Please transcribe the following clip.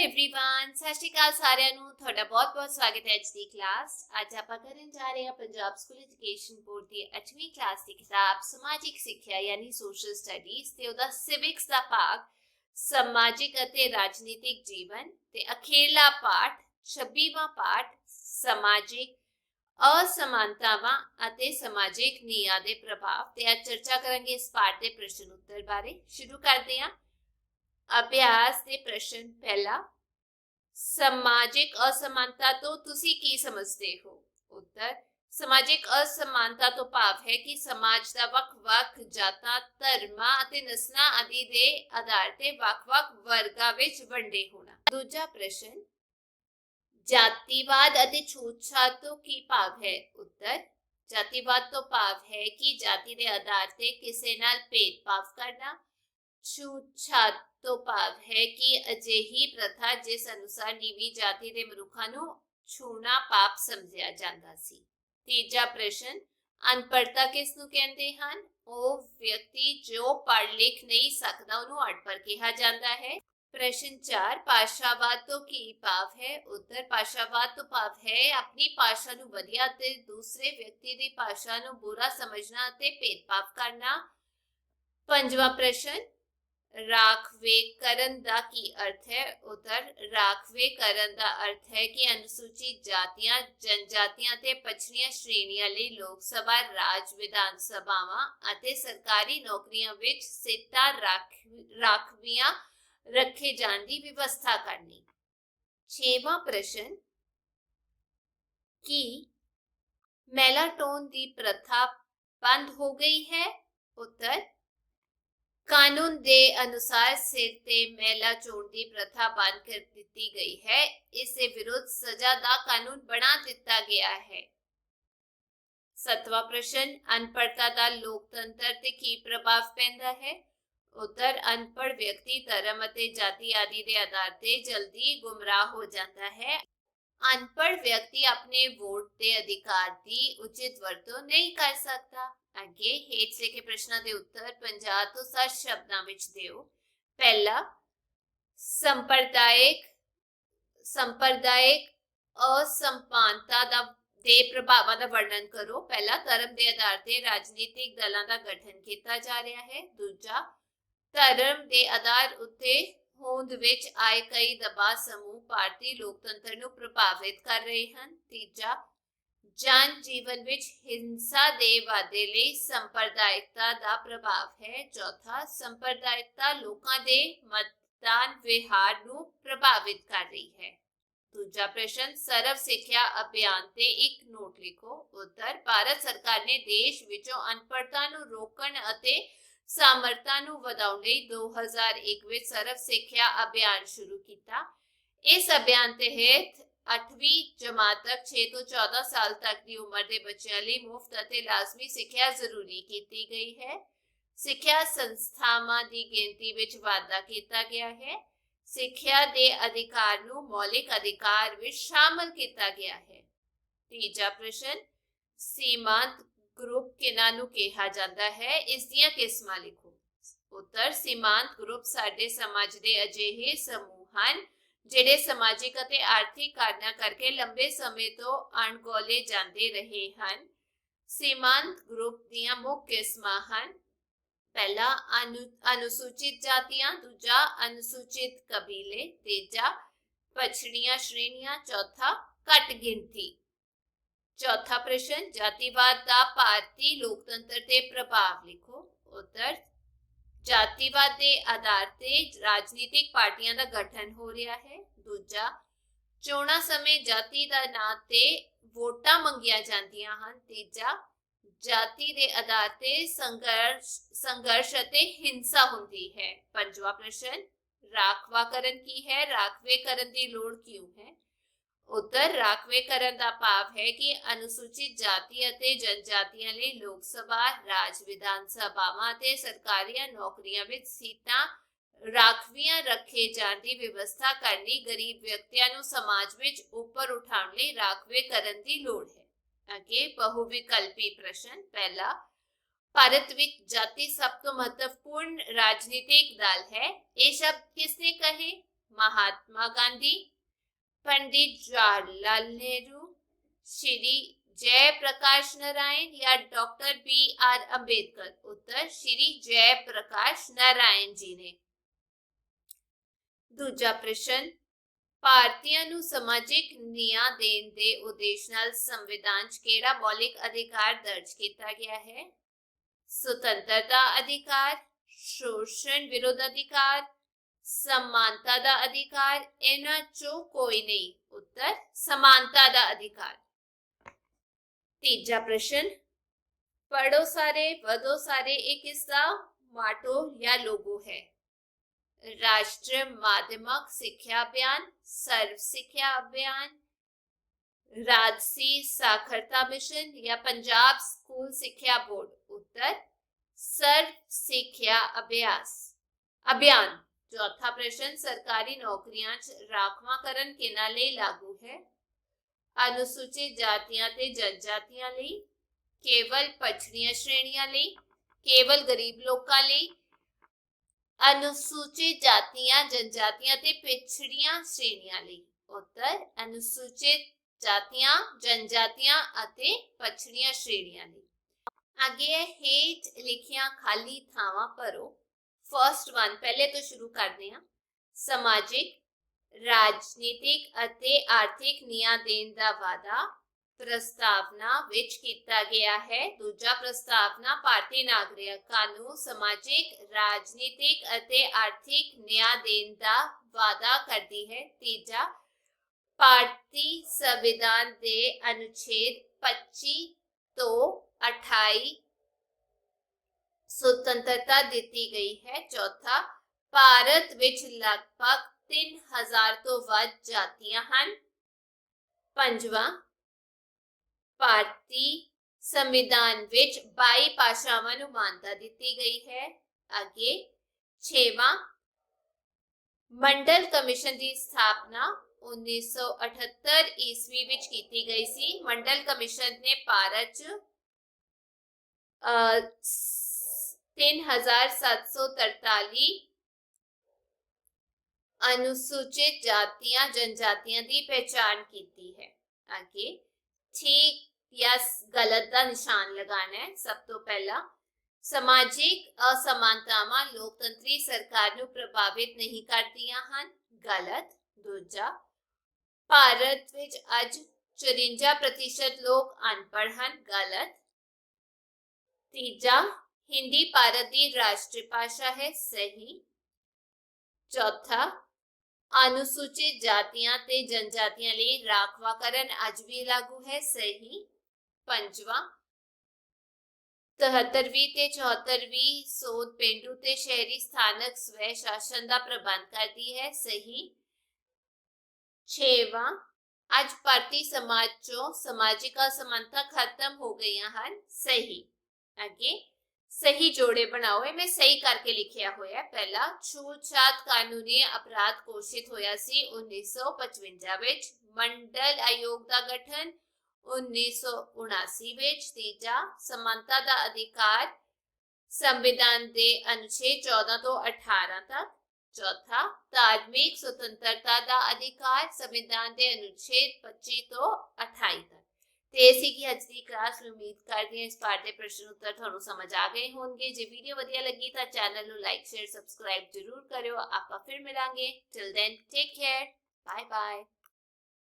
Everyone, सत श्री अकाल ਸਾਰਿਆਂ ਨੂੰ। ਤੁਹਾਡਾ ਬਹੁਤ-ਬਹੁਤ ਸਵਾਗਤ ਹੈ ਅੱਜ ਦੀ ਕਲਾਸ। ਅੱਜ ਆਪਾਂ ਕਰਨ ਜਾ ਰਹੇ ਹਾਂ ਪੰਜਾਬ ਸਕੂਲ ਐਜੂਕੇਸ਼ਨ ਬੋਰਡ ਦੀ 8ਵੀਂ ਕਲਾਸ ਦੀ ਕਿਤਾਬ ਸਮਾਜਿਕ ਸਿੱਖਿਆ ਯਾਨੀ ਸੋਸ਼ਲ ਸਟੱਡੀਜ਼ ਤੇ ਉਹਦਾ ਸਿਵਿਕਸ ਦਾ ਭਾਗ ਸਮਾਜਿਕ ਅਤੇ ਰਾਜਨੀਤਿਕ ਜੀਵਨ ਤੇ ਅਖੀਰਲਾ ਪਾਠ 26ਵਾਂ ਪਾਠ ਸਮਾਜਿਕ असमानतावां ਅਤੇ ਸਮਾਜਿਕ ਨਿਆਂ ਦੇ ਪ੍ਰਭਾਵ ਤੇ ਅੱਜ ਚਰਚਾ ਕਰਾਂਗੇ ਇਸ ਪਾਠ ਦੇ ਪ੍ਰਸ਼ਨ ਉੱਤਰ ਬਾਰੇ। ਸ਼ੁਰੂ ਕਰਦੇ ਹਾਂ। ਅਭਿਆਸ ਦੇ ਪ੍ਰਸ਼ਨ ਪਹਿਲਾ, ਸਮਾਜਿਕ ਅਸਮਾਨਤਾ ਤੋਂ ਤੁਸੀਂ ਕੀ ਸਮਝਦੇ ਹੋ? ਉੱਤਰ, ਸਮਾਜਿਕ ਅਸਮਾਨਤਾ ਤੋਂ ਭਾਵ ਹੈ ਕਿ ਸਮਾਜ ਦਾ ਵੱਖ-ਵੱਖ ਜਾਤਾਂ, ਧਰਮਾਂ ਅਤੇ ਨਸਲਾਂ ਆਦਿ ਦੇ ਆਧਾਰ ਤੇ ਵੱਖ-ਵੱਖ ਵਰਗਾਂ ਵਿੱਚ ਵੰਡੇ ਹੋਣਾ। ਦੂਜਾ ਪ੍ਰਸ਼ਨ, जातिवाद ਅਤੇ ਛੂਤ-ਛਾਤ ਤੋਂ ਕੀ ਭਾਵ ਹੈ? ਉੱਤਰ, ਜਾਤੀਵਾਦ ਤੋਂ ਭਾਵ ਹੈ ਕਿ ਜਾਤੀ ਦੇ ਆਧਾਰ ਤੇ ਕਿਸੇ ਨਾਲ ਭੇਦਭਾਵ ਕਰਨਾ। ਛੂਤ-ਛਾਤ ਤੋਂ ਭਾਵ ਹੈ ਕਿ ਅਜਿਹੀ ਪ੍ਰਥਾ ਜਿਸ ਅਨੁਸਾਰ ਨੀਵੀਂ ਜਾਤੀ ਦੇ ਮਨੁੱਖਾਂ ਨੂੰ ਛੂਣਾ ਪਾਪ ਸਮਝਿਆ ਜਾਂਦਾ ਸੀ। ਤੀਜਾ ਪ੍ਰਸ਼ਨ, ਅਨਪੜ੍ਹਤਾ ਕਿਸ ਨੂੰ ਕਹਿੰਦੇ ਹਨ? ਉਹ ਵਿਅਕਤੀ ਜੋ ਪੜ੍ਹ ਲਿਖ ਨਹੀਂ ਸਕਦਾ ਉਹਨੂੰ ਅਨਪੜ੍ਹ ਕਿਹਾ ਜਾਂਦਾ ਹੈ। प्रश्न 4, ਭਾਸ਼ਾਵਾਦ ਤੋਂ ਕੀ ਭਾਵ ਹੈ? ਉੱਤਰ, ਭਾਸ਼ਾਵਾਦ ਤੋਂ ਭਾਵ ਹੈ ਆਪਣੀ ਭਾਸ਼ਾ ਨੂੰ ਵਧੀਆ ਅਤੇ ਦੂਸਰੇ ਵਿਅਕਤੀ ਦੀ ਭਾਸ਼ਾ ਨੂੰ ਬੁਰਾ ਸਮਝਣਾ ਅਤੇ ਭੇਦਭਾਵ ਕਰਨਾ। ਪੰਜਵਾਂ ਪ੍ਰਸ਼ਨ, ਰਾਖਵੇਂਕਰਨ ਦਾ ਕੀ ਅਰਥ ਹੈ? ਉੱਤਰ, ਰਾਖਵੇਂਕਰਨ ਦਾ ਅਰਥ ਹੈ ਕਿ ਅਨੁਸੂਚਿਤ ਜਾਤੀਆਂ, ਜਨਜਾਤੀਆਂ ਅਤੇ ਪਛੜੀਆਂ ਸ਼੍ਰੇਣੀਆਂ ਲਈ ਲੋਕ ਸਭਾ, ਰਾਜ ਵਿਧਾਨ ਸਭਾਵਾਂ ਅਤੇ ਸਰਕਾਰੀ ਨੌਕਰੀਆਂ ਵਿੱਚ ਸੀਟਾਂ ਰਾਖਵੀਆਂ ਰੱਖੇ ਜਾਣ ਦੀ ਵਿਵਸਥਾ ਕਰਨੀ। ਛੇਵਾਂ ਪ੍ਰਸ਼ਨ, ਕੀ ਮੈਲਾਟੋਨ ਦੀ ਪ੍ਰਥਾ ਬੰਦ ਹੋ ਗਈ ਹੈ? ਉੱਤਰ, ਕਾਨੂੰਨ ਦੇ ਅਨੁਸਾਰ ਸਿਰ ਤੇ ਮੈਲਾ ਚੋਣ ਦੀ ਪ੍ਰਥਾ ਬੰਦ ਕਰ ਦਿੱਤੀ ਗਈ ਹੈ। ਇਸ ਦੇ ਵਿਰੁੱਧ ਸਜ਼ਾ ਦਾ ਕਾਨੂੰਨ ਬਣਾ ਦਿੱਤਾ ਗਿਆ ਹੈ। ਸੱਤਵਾਂ ਪ੍ਰਸ਼ਨ, ਅਨਪੜ੍ਹਤਾ ਦਾ ਲੋਕਤੰਤਰ ਤੇ ਕੀ ਪ੍ਰਭਾਵ ਪੈਂਦਾ ਹੈ? ਉੱਤਰ, ਅਨਪੜ੍ਹ ਵਿਅਕਤੀ ਧਰਮ ਅਤੇ ਜਾਤੀ ਆਦਿ ਦੇ ਆਧਾਰ ਤੇ ਜਲਦੀ ਗੁੰਮਰਾਹ ਹੋ ਜਾਂਦਾ ਹੈ। ਅਨਪੜ੍ਹ ਵਿਅਕਤੀ ਆਪਣੇ ਵੋਟ ਦੇ ਅਧਿਕਾਰ ਦੀ ਉਚਿਤ ਵਰਤੋਂ ਨਹੀਂ ਕਰ ਸਕਦਾ। ਅੱਗੇ ਹੇਠ ਲਿਖੇ ਪ੍ਰਸ਼ਨਾਂ ਦੇ ਉੱਤਰ 50 ਤੋਂ 60 ਸ਼ਬਦਾਂ ਵਿੱਚ ਦਿਓ। ਪਹਿਲਾ, ਸੰਪਰਦਾਇਕ ਅਸਮਾਨਤਾ ਦੇ ਪ੍ਰਭਾਵਾਂ ਦਾ ਵਰਣਨ ਕਰੋ। ਪਹਿਲਾ, ਧਰਮ ਦੇ ਆਧਾਰ ਤੇ ਰਾਜਨੀਤਿਕ ਦਲਾਂ ਦਾ ਗਠਨ ਕੀਤਾ ਜਾ ਰਿਹਾ ਹੈ। ਦੂਜਾ, ਧਰਮ ਦੇ ਆਧਾਰ ਉੱਤੇ ਹੋਂਦ ਵਿੱਚ ਆਏ ਕਈ ਦਬਾਅ ਸਮੂਹ ਭਾਰਤੀ ਲੋਕਤੰਤਰ ਨੂੰ ਪ੍ਰਭਾਵਿਤ ਕਰ ਰਹੇ ਹਨ। ਤੀਜਾ, ਜਨ ਜੀਵਨ ਵਿੱਚ ਹਿੰਸਾ ਦੇ ਵਾਧੇ ਲਈ ਸੰਪਰਦਾਇਕਤਾ ਦਾ ਪ੍ਰਭਾਵ ਹੈ। ਚੌਥਾ, ਸੰਪਰਦਾਇਕਤਾ ਲੋਕਾਂ ਦੇ ਮਤਦਾਨ ਵਿਹਾਰ ਨੂੰ ਪ੍ਰਭਾਵਿਤ ਕਰ ਰਹੀ ਹੈ। ਦੂਜਾ ਪ੍ਰਸ਼ਨ, ਸਰਵ ਸਿੱਖਿਆ ਅਭਿਆਨ ਤੇ ਇੱਕ ਨੋਟ ਲਿਖੋ। ਉੱਤਰ, ਭਾਰਤ ਸਰਕਾਰ ਨੇ ਦੇਸ਼ ਵਿੱਚੋਂ ਅਨਪੜ੍ਹਤਾ ਨੂੰ ਰੋਕਣ ਅਤੇ ਸਾਮਰਥਾ ਨੂੰ ਵਧਾਉਣ ਲਈ 2001 ਵਿੱਚ ਸਰਵ ਸਿੱਖਿਆ ਅਭਿਆਨ ਸ਼ੁਰੂ ਕੀਤਾ। ਇਸ ਅਭਿਆਨ ਤਹਿਤ 8ਵੀਂ ਜਮਾਤ ਤੱਕ 6 ਤੋਂ 14 ਸਾਲ ਤੱਕ ਦੀ ਉਮਰ ਦੇ ਬੱਚਿਆਂ ਲਈ ਮੁਫਤ ਅਤੇ ਲਾਜ਼ਮੀ ਸਿੱਖਿਆ ਜ਼ਰੂਰੀ ਕੀਤੀ ਗਈ ਹੈ। ਸਿੱਖਿਆ ਸੰਸਥਾਵਾਂ ਦੀ ਗਿਣਤੀ ਵਿੱਚ ਵਾਧਾ ਕੀਤਾ ਗਿਆ ਹੈ। ਸਿੱਖਿਆ ਦੇ ਅਧਿਕਾਰ ਨੂੰ ਮੌਲਿਕ ਅਧਿਕਾਰ ਵਿੱਚ ਸ਼ਾਮਲ ਕੀਤਾ ਗਿਆ ਹੈ। ਤੀਜਾ ਪ੍ਰਸ਼ਨ, ਸੀਮਾਂਤ ਗਰੁੱਪ ਕਿਹਨਾਂ ਨੂੰ ਕਿਹਾ ਜਾਂਦਾ ਹੈ? ਇਸ ਦੀਆਂ ਕਿਸਮਾਂ ਲਿਖੋ। ਉੱਤਰ, ਸੀਮਾਂਤ ਗਰੁੱਪ ਸਾਡੇ ਸਮਾਜ ਦੇ ਅਜਿਹੇ ਸਮੂਹ ਹਨ ਜਿਹੜੇ ਸਮਾਜਿਕ ਅਤੇ ਆਰਥਿਕ ਕਾਰਨਾਂ ਕਰਕੇ ਲੰਬੇ ਸਮੇਂ ਤੋਂ ਅਣਗੌਲੇ ਜਾਂਦੇ ਰਹੇ ਹਨ। ਸੀਮਾਂਤ ਗਰੁੱਪ ਦੀਆਂ ਮੁੱਖ ਕਿਸਮਾਂ ਹਨ। ਪਹਿਲਾ, ਅਨੁਸੂਚਿਤ ਜਾਤੀਆਂ। ਦੂਜਾ, ਅਨੁਸੂਚਿਤ ਕਬੀਲੇ। ਤੀਜਾ, ਪਛੜੀਆਂ ਸ਼੍ਰੇਣੀਆਂ। ਚੌਥਾ, ਘੱਟ ਗਿਣਤੀ। ਚੌਥਾ ਪ੍ਰਸ਼ਨ, ਜਾਤੀਵਾਦ ਦਾ ਭਾਰਤੀ ਲੋਕਤੰਤਰ ਤੇ ਪ੍ਰਭਾਵ ਲਿਖੋ। ਉੱਤਰ, ਜਾਤੀਵਾਦ ਦੇ ਆਧਾਰ ਤੇ ਰਾਜਨੀਤਿਕ ਪਾਰਟੀਆਂ ਦਾ ਗਠਨ ਹੋ ਰਿਹਾ ਹੈ। ਦੂਜਾ, ਚੋਣਾਂ ਸਮੇਂ ਜਾਤੀ ਦਾ ਨਾਂ ਤੇ ਵੋਟਾਂ ਮੰਗੀਆਂ ਜਾਂਦੀਆਂ ਹਨ। ਤੀਜਾ, ਜਾਤੀ ਦੇ ਆਧਾਰ ਤੇ ਸੰਘਰਸ਼ ਅਤੇ ਹਿੰਸਾ ਹੁੰਦੀ ਹੈ। ਪੰਜਵਾਂ ਪ੍ਰਸ਼ਨ, ਰਾਖਵਾਂਕਰਨ ਕੀ ਹੈ? ਰਾਖਵੇਂਕਰਨ ਦੀ ਲੋੜ ਕਿਉਂ ਹੈ? ਉੱਤਰ, ਰਾਖਵੇਂਕਰਨ ਦਾ ਭਾਵ ਹੈ ਕਿ ਅਨੁਸੂਚਿਤ ਜਾਤੀ ਅਤੇ ਜਨਜਾਤੀਆਂ ਲਈ ਲੋਕ ਸਭਾ, ਰਾਜ ਵਿਧਾਨ ਸਭਾਵਾਂ ਅਤੇ ਸਰਕਾਰੀ ਨੌਕਰੀਆਂ ਵਿੱਚ ਸੀਟਾਂ ਰਾਖਵੀਆਂ ਰੱਖੇ ਜਾਣ ਦੀ ਵਿਵਸਥਾ ਕਰਨੀ ਗਰੀਬ ਵਿਅਕਤੀਆਂ ਨੂੰ ਸਮਾਜ ਵਿੱਚ ਉੱਪਰ ਉਠਾਉਣ ਲਈ ਰਾਖਵੇਂਕਰਨ ਦੀ ਲੋੜ ਹੈ। ਅੱਗੇ ਬਹੁਵਿਕਲਪੀ ਪ੍ਰਸ਼ਨ। ਪਹਿਲਾ, ਭਾਰਤ ਵਿੱਚ ਜਾਤੀ ਸਭ ਤੋਂ ਮਹੱਤਵਪੂਰਨ ਰਾਜਨੀਤਿਕ ਦਲ ਹੈ। ਇਹ ਸ਼ਬਦ ਕਿਸਨੇ ਕਹੇ? महात्मा गांधी, पंडित जवाहरलाल नेहरू, श्री जयप्रकाश नारायण या डॉक्टर BR अंबेडकर। उत्तर श्री जयप्रकाश नारायण जी ने। दूजा प्रश्न, ਭਾਰਤੀਆਂ ਨੂੰ ਸਮਾਜਿਕ ਨਿਆਂ ਦੇਣ ਦੇ ਉਦੇਸ਼ ਨਾਲ ਸੰਵਿਧਾਨ 'ਚ ਕਿਹੜਾ ਮੌਲਿਕ ਅਧਿਕਾਰ ਦਰਜ ਕੀਤਾ ਗਿਆ ਹੈ? ਸੁਤੰਤਰਤਾ ਅਧਿਕਾਰ, ਸ਼ੋਸ਼ਣ ਵਿਰੋਧ ਅਧਿਕਾਰ, ਸਮਾਨਤਾ ਦਾ ਅਧਿਕਾਰ, ਇਹਨਾਂ ਚੋਂ ਕੋਈ ਨਹੀਂ। ਉੱਤਰ ਸਮਾਨਤਾ ਦਾ ਅਧਿਕਾਰ। ਤੀਜਾ ਪ੍ਰਸ਼ਨ, ਪੜੋ ਸਾਰੇ ਵਧੋ ਸਾਰੇ ਇਹ ਕਿਸਦਾ ਮਾਟੋ ਜਾਂ ਲੋਗੋ ਹੈ? राष्ट्रीय माध्यमिक शिक्षा अभियान, सर्व शिक्षा अभियान, राजसी साक्षरता मिशन या पंजाब स्कूल शिक्षा बोर्ड। उत्तर सर्व शिक्षा अभियान। चौथा प्रश्न, सरकारी नौकरियां राखवांकरण किहनां लई लागू है? अनुसूचित जातियां ते जनजातियां लई, केवल पछड़ियां श्रेणियां लई, केवल गरीब लोकां लई, अनुसूचित जातियां जनजातियां ते पिछड़ियां श्रेणियां लई। उत्तर अनुसूचित जातियां जनजातियां अते पछड़ियां श्रेणियां लई। आगे है हेठ लिखियां खाली थावां भरो। फर्स्ट वन पहले तो शुरू करते हैं। समाजिक, राजनीतिक अते आर्थिक न्याय देण दा वादा प्रस्तावना विच कीता गया है। दूजा प्रस्तावना भारतीय नागरिकां नूं समाजिक, राजनीतिक अते आर्थिक न्याय देण दा वादा करती है। तीजा भारतीय संविधान दे अनुच्छेद 25 तो 28 स्वतंत्रता दी गई है। चौथा भारत विच लगभग 3000 तो वध जातियां हन। पंजवा भारतीय संविधान विच 22 भाषावां नूं मानता दी गई है। आगे छेवां मंडल कमीशन की स्थापना 1978 ईस्वी विच कीती गई सी। मंडल कमीशन ने भारत 3743 अनुसूचित जातियां जनजातियां की पहचान की है। आगे ठीक या गलत का निशान लगाना है। सब तो पहला, समाजिक असमानतावां लोकतंत्री सरकार नूं प्रभावित नहीं करदियां हन। गलत। दूजा, भारत विच अज 54% लोग अनपढ़ हन। गलत। तीजा, हिंदी भारत की राष्ट्रीय भाषा है। सही। चौथा, अनुसूचित जातियां ते जनजातियां लई राखवाकरण अज भी लागू है। सही। पंजवा, 73वीं ते 74वीं सोध पेंडू ते शहरी स्थानक स्वै शासन का प्रबंध करती है। सही। छेवां, अज भारतीय समाज चों समाजिक असमानता खत्म हो गई हैं। सही। आगे सही जोड़े बनाओ। मैं सही करके लिखिया होया। पहला, छूतछात कानूनी अपराध घोषित होया सी 1955 विच। मंडल आयोग का गठन 1979 विच। तीजा, समानता का अधिकार संविधान के अनुच्छेद 14 तो 18 तक। चौथा, धार्मिक स्वतंत्रता का अधिकार संविधान के अनुच्छेद 25 तो 28 तक। तेसी की अज की क्लास में उम्मीद करती हैं इस पाठ के प्रश्न उत्तर थानू समझ आ गए होंगे। जे वीडियो वधिया लगी तो चैनल नू लाइक शेयर सबसक्राइब जरूर करो। आपां फिर मिलांगे। Till then take care. Bye bye.